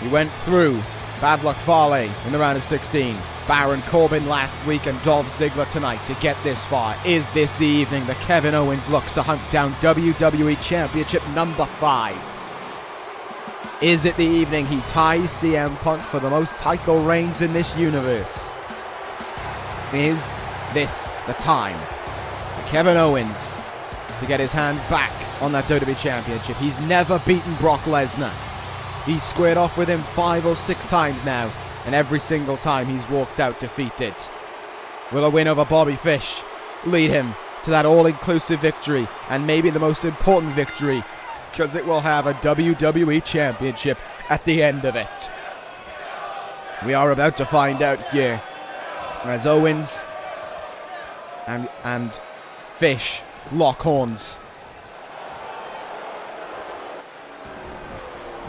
He went through Bad Luck Fale in the round of 16. Baron Corbin last week and Dolph Ziggler tonight to get this far. Is this the evening that Kevin Owens looks to hunt down WWE Championship number 5? Is it the evening he ties CM Punk for the most title reigns in this universe? Is this the time for Kevin Owens to get his hands back on that WWE Championship? He's never beaten Brock Lesnar. He's squared off with him 5 or 6 times now, and every single time he's walked out defeated. Will a win over Bobby Fish lead him to that all-inclusive victory, and maybe the most important victory, because it will have a WWE Championship at the end of it? We are about to find out here, as Owens and Fish lock horns.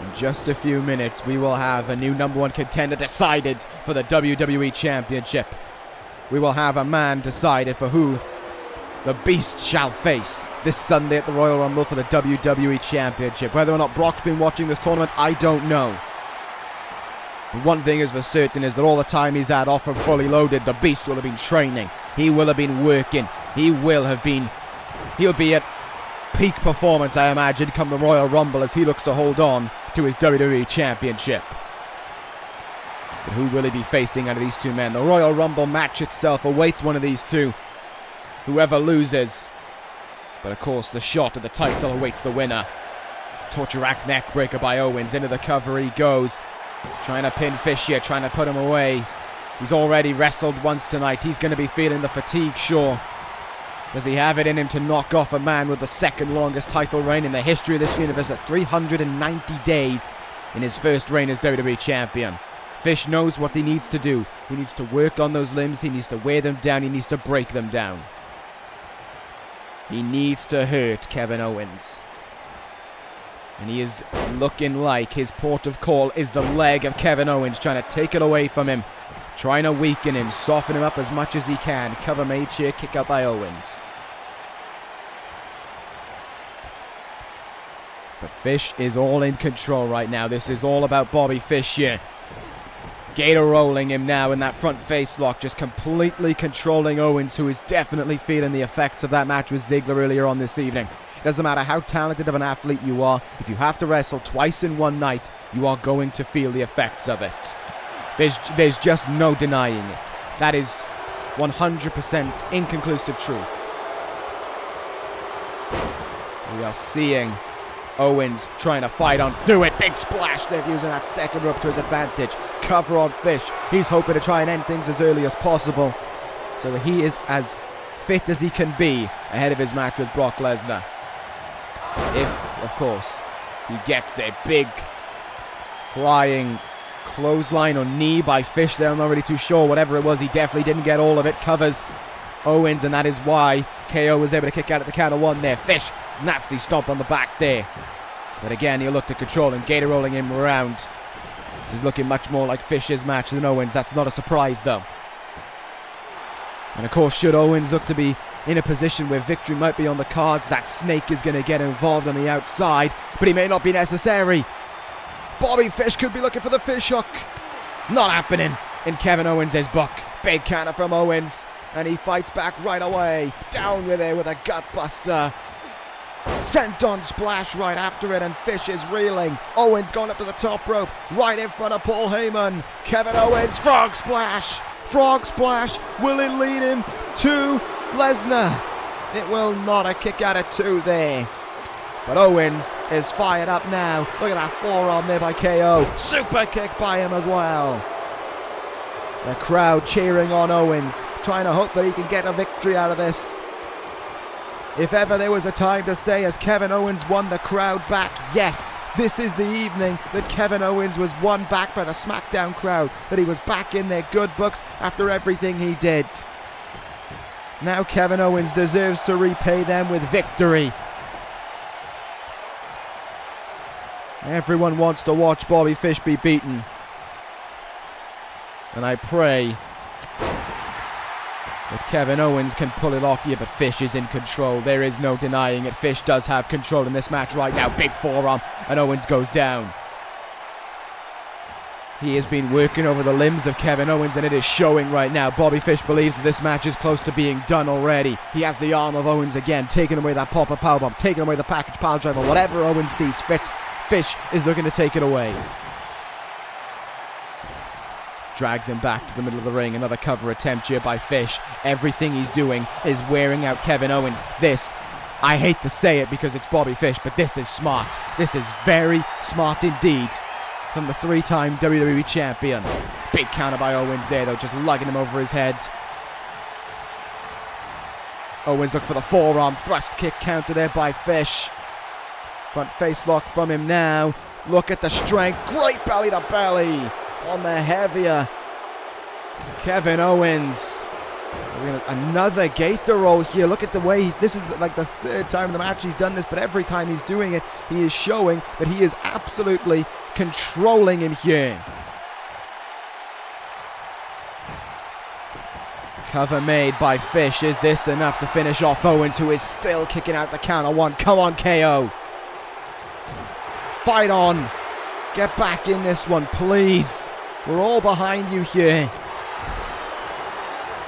In just a few minutes, we will have a new number 1 contender decided for the WWE Championship. We will have a man decided for who the Beast shall face this Sunday at the Royal Rumble for the WWE Championship. Whether or not Brock's been watching this tournament, I don't know. But one thing is for certain is that all the time he's had off and fully loaded, the Beast will have been training. He will have been working. He'll be at peak performance, I imagine, come the Royal Rumble as he looks to hold on to his WWE Championship. But who will he be facing out of these two men? The Royal Rumble match itself awaits one of these two. Whoever loses. But of course, the shot at the title awaits the winner. Torture rack neckbreaker by Owens. Into the cover he goes. Trying to pin Fish here, trying to put him away. He's already wrestled once tonight. He's going to be feeling the fatigue, sure. Does he have it in him to knock off a man with the second longest title reign in the history of this universe at 390 days in his first reign as WWE Champion? Fish knows what he needs to do. He needs to work on those limbs. He needs to wear them down. He needs to break them down. He needs to hurt Kevin Owens. And he is looking like his port of call is the leg of Kevin Owens, trying to take it away from him. Trying to weaken him, soften him up as much as he can. Cover made here, kick out by Owens. But Fish is all in control right now. This is all about Bobby Fish here. Gator rolling him now in that front face lock, just completely controlling Owens, who is definitely feeling the effects of that match with Ziggler earlier on this evening. It doesn't matter how talented of an athlete you are, if you have to wrestle twice in one night, you are going to feel the effects of it. There's just no denying it. That is 100% inconclusive truth. We are seeing Owens trying to fight on through it. Big splash. They're using that second rope to his advantage. Cover on Fish. He's hoping to try and end things as early as possible so that he is as fit as he can be ahead of his match with Brock Lesnar. If, of course, he gets their big flying clothesline or knee by Fish there. I'm not really too sure. Whatever it was, he definitely didn't get all of it. Covers Owens, and that is why KO was able to kick out at the count of 1 there. Fish, nasty stomp on the back there. But again, he'll look to control him, gator rolling him around. This is looking much more like Fish's match than Owens. That's not a surprise, though. And of course, should Owens look to be in a position where victory might be on the cards, that snake is going to get involved on the outside, but he may not be necessary. Bobby Fish could be looking for the fish hook. Not happening in Kevin Owens' book. Big counter from Owens, and he fights back right away. Down with it with a gut buster. Senton splash right after it, and Fish is reeling. Owens going up to the top rope, right in front of Paul Heyman. Kevin Owens, frog splash. Frog splash. Will it lead him to Lesnar? It will not. A kick out at 2 there. But Owens is fired up now. Look at that forearm there by KO. Super kick by him as well. The crowd cheering on Owens, trying to hope that he can get a victory out of this. If ever there was a time to say, as Kevin Owens won the crowd back, yes, this is the evening that Kevin Owens was won back by the Smackdown crowd, that he was back in their good books after everything he did. Now Kevin Owens deserves to repay them with victory. Everyone wants to watch Bobby Fish be beaten. And I pray But Kevin Owens can pull it off here, but Fish is in control. There is no denying it. Fish does have control in this match right now. Big forearm, and Owens goes down. He has been working over the limbs of Kevin Owens, and it is showing right now. Bobby Fish believes that this match is close to being done already. He has the arm of Owens again, taking away that pop-up powerbomb, taking away the package pile driver, whatever Owens sees fit. Fish is looking to take it away. Drags him back to the middle of the ring. Another cover attempt here by Fish. Everything he's doing is wearing out Kevin Owens. This, I hate to say it because it's Bobby Fish, but this is smart. This is very smart indeed from the three-time WWE Champion. Big counter by Owens there, though, just lugging him over his head. Owens looking for the forearm thrust kick counter there by Fish. Front face lock from him now. Look at the strength. Great belly to belly on the heavier Kevin Owens. Another gator roll here. Look at the way this is like the third time in the match he's done this, but every time he's doing it, he is showing that he is absolutely controlling him here. Cover made by Fish. Is this enough to finish off Owens, who is still kicking out the counter one? Come on, KO. Fight on. Get back in this one, please. We're all behind you here.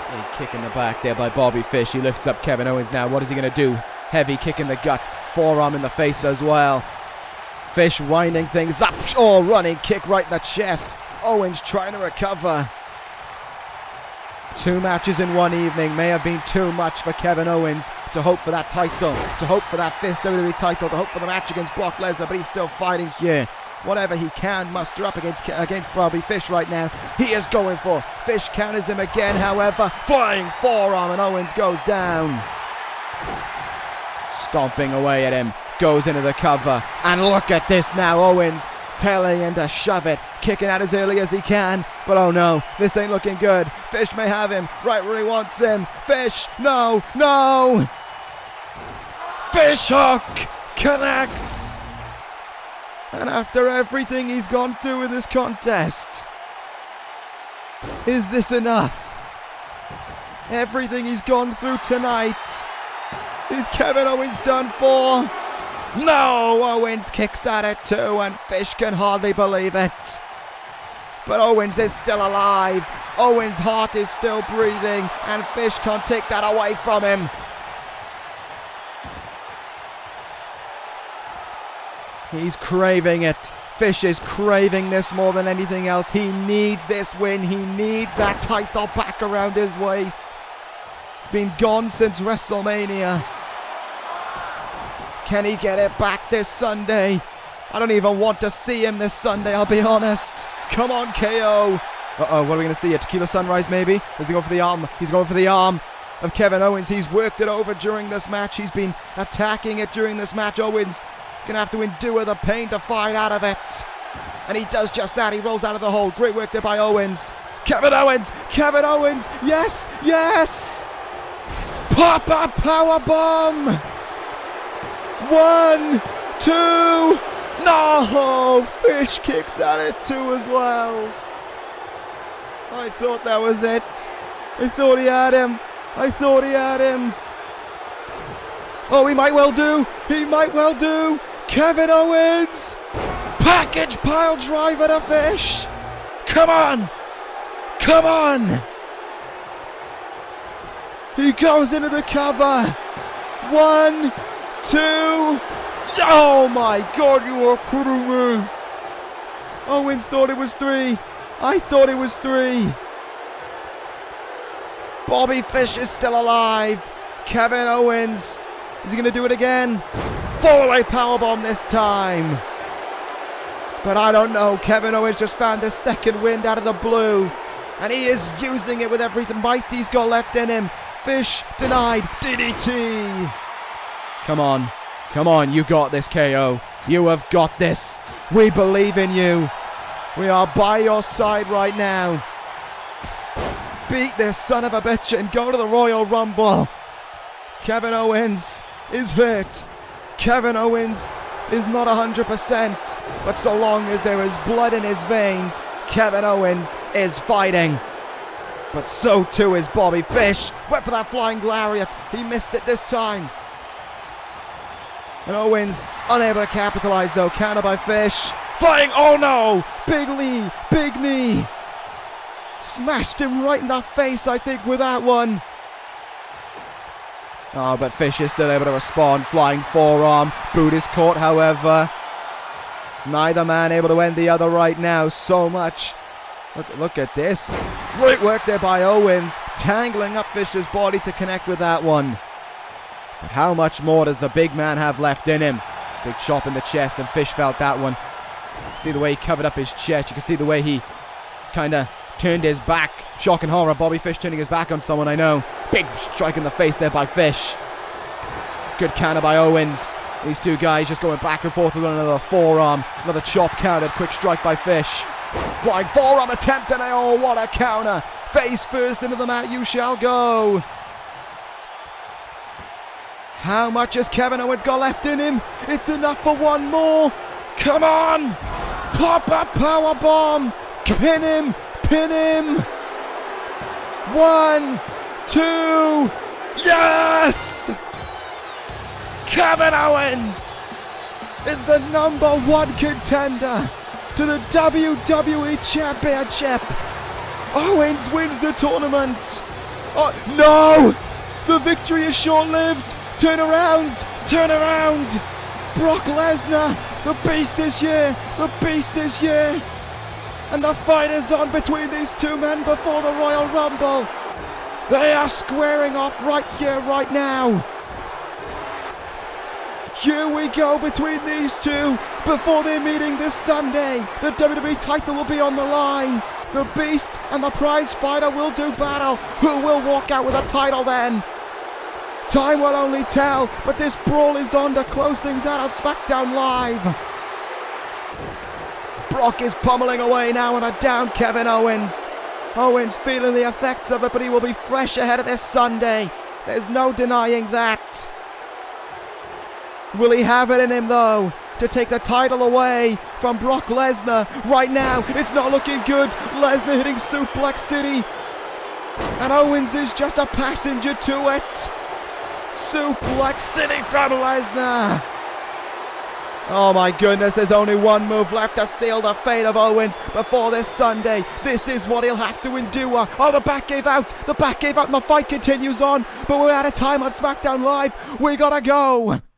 A kick in the back there by Bobby Fish. He lifts up Kevin Owens now. What is he going to do? Heavy kick in the gut. Forearm in the face as well. Fish winding things up. Oh, running kick right in the chest. Owens trying to recover. 2 matches in one evening may have been too much for Kevin Owens to hope for that title, to hope for that 5th WWE title, to hope for the match against Brock Lesnar, but he's still fighting here. Whatever he can muster up against Bobby Fish right now, he is going for. Fish counters him again, however. Flying forearm, and Owens goes down. Stomping away at him, goes into the cover, and look at this now. Owens telling him to shove it, kicking out as early as he can, but oh no, this ain't looking good. Fish may have him right where he wants him. Fish, no, no! Fish hook connects! And after everything he's gone through in this contest, is this enough? Everything he's gone through tonight, is Kevin Owens done for? No! Owens kicks at it too, and Fish can hardly believe it. But Owens is still alive. Owens' heart is still breathing, and Fish can't take that away from him. He's craving it. Fish is craving this more than anything else. He needs this win. He needs that title back around his waist. It's been gone since WrestleMania. Can he get it back this Sunday? I don't even want to see him this Sunday, I'll be honest. Come on, KO. Uh-oh, what are we going to see? A tequila sunrise, maybe? Is he going for the arm? He's going for the arm of Kevin Owens. He's worked it over during this match. He's been attacking it during this match. Owens going to have to endure the pain to fight out of it. And he does just that. He rolls out of the hole. Great work there by Owens. Kevin Owens! Kevin Owens! Yes! Yes! Pop-up powerbomb! 1, 2... No! Fish kicks at it too as well. I thought that was it. I thought he had him. I thought he had him. Oh, he might well do. He might well do. Kevin Owens. Package pile driver to Fish. Come on. Come on. He goes into the cover. 1, 2... Oh my God, you are kidding me. Owens thought it was 3. I thought it was 3. Bobby Fish is still alive. Kevin Owens. Is he going to do it again? Fall-away powerbomb this time. But I don't know. Kevin Owens just found a second wind out of the blue. And he is using it with every might he's got left in him. Fish denied. DDT. Come on. Come on, you got this, KO. You have got this. We believe in you. We are by your side right now. Beat this son of a bitch and go to the Royal Rumble. Kevin Owens is hurt. Kevin Owens is not 100%. But so long as there is blood in his veins, Kevin Owens is fighting. But so too is Bobby Fish. Went for that flying lariat. He missed it this time. And Owens unable to capitalize though. Counter by Fish. Flying, oh no! Big knee. Smashed him right in the face, I think, with that one. Oh, but Fish is still able to respond. Flying forearm. Boot is caught, however. Neither man able to end the other right now. So much. Look at this. Great work there by Owens. Tangling up Fish's body to connect with that one. But how much more does the big man have left in him? Big chop in the chest, and Fish felt that one. See the way he covered up his chest. You can see the way he kind of turned his back. Shock and horror. Bobby Fish turning his back on someone, I know. Big strike in the face there by Fish. Good counter by Owens. These two guys just going back and forth with another forearm. Another chop countered. Quick strike by Fish. Flying forearm attempt, and oh, what a counter. Face first into the mat you shall go. How much has Kevin Owens got left in him? It's enough for one more. Come on. Pop a power bomb. Pin him. 1, 2. Yes! Kevin Owens is the #1 contender to the WWE Championship. Owens wins the tournament. Oh, no! The victory is short-lived. Turn around. Brock Lesnar, the beast is here. And the fight is on between these two men before the Royal Rumble. They are squaring off right here, right now. Here we go between these two before their meeting this Sunday. The WWE title will be on the line. The Beast and the prize fighter will do battle. Who will walk out with a title then? Time will only tell, but this brawl is on to close things out on Smackdown Live. Brock is pummeling away now on a down Kevin Owens. Owens feeling the effects of it, but he will be fresh ahead of this Sunday. There's no denying that. Will he have it in him, though, to take the title away from Brock Lesnar? Right now, it's not looking good. Lesnar hitting Suplex City. And Owens is just a passenger to it. Suplex City from Lesnar. Oh my goodness, there's only one move left to seal the fate of Owens before this Sunday. This is what he'll have to endure. Oh, the back gave out and the fight continues on. But we're out of time on Smackdown Live. We gotta go.